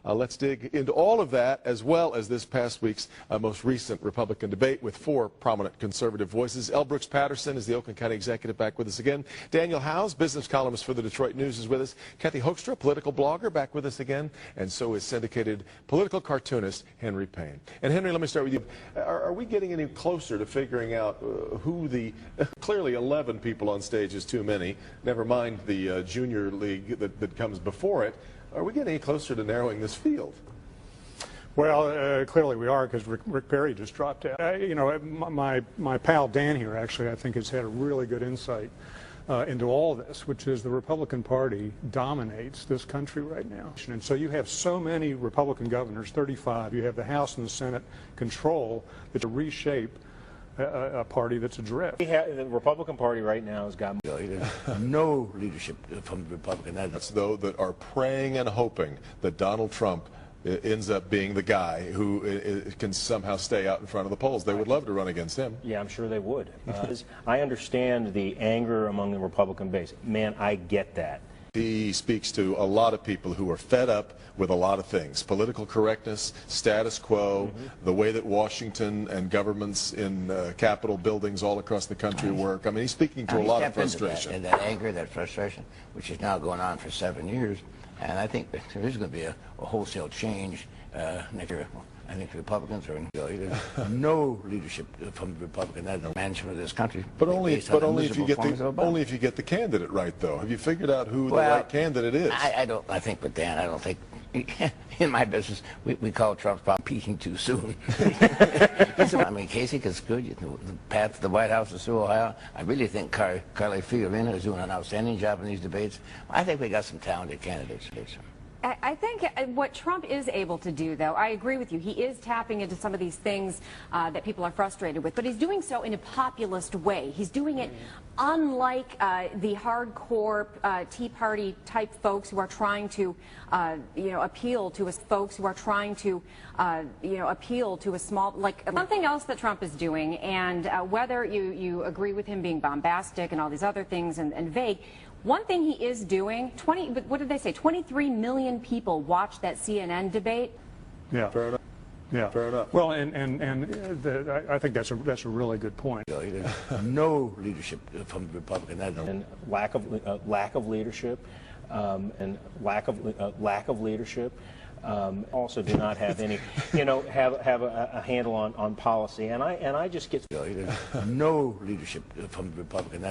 Let's dig into all of that, as well as this past week's most recent Republican debate with four prominent conservative voices. Brooks Patterson is the Oakland County Executive, back with us again. Daniel Howes, business columnist for the Detroit News, is with us. Kathy Hoekstra, political blogger, back with us again. And so is syndicated political cartoonist Henry Payne. And Henry, let me start with you. Are we getting any closer to figuring out who the clearly 11 people on stage is too many, never mind the junior league that comes before it? Are we getting any closer to narrowing this field? Well, clearly we are, because Rick Perry just dropped out. You know, my pal Dan here, actually, I think has had a really good insight into all this, which is the Republican Party dominates this country right now. And so you have so many Republican governors, 35, you have the House and the Senate control, that to reshape a party that's adrift. The Republican Party right now has got no leadership from the Republican. That's those that are praying and hoping that Donald Trump ends up being the guy who can somehow stay out in front of the polls. They would love to run against him. Yeah, I'm sure they would. I understand the anger among the Republican base. Man, I get that. He speaks to a lot of people who are fed up with a lot of things. Political correctness, status quo, the way that Washington and governments in Capitol buildings all across the country work. I mean, he's speaking to a lot of frustration. And that anger, that frustration, which is now going on for 7 years. And I think there is going to be a wholesale change next year. I think the Republicans are no leadership from the Republican management of this country. But only if you get the candidate right, though. Have you figured out who the right candidate is? I think with Dan, I don't think. In my business, we call Trump's problem peaking too soon. I mean, Kasich is good. The path to the White House is through Ohio. I really think Carly Fiorina is doing an outstanding job in these debates. I think we got some talented candidates. I think what Trump is able to do, though, I agree with you. He is tapping into some of these things that people are frustrated with, but he's doing so in a populist way. He's doing it unlike the hardcore Tea Party type folks who are trying to, appeal to us folks who are trying to, appeal to a small, like something else that Trump is doing, and whether you agree with him being bombastic and all these other things and vague. One thing he is doing, what did they say? 23 million people watched that CNN debate. Yeah. Fair enough. Yeah. Fair enough. Well, I think that's a really good point. No leadership from the Republican. And lack of leadership, also do not have any, have a handle on policy. And I just get no leadership from the Republican.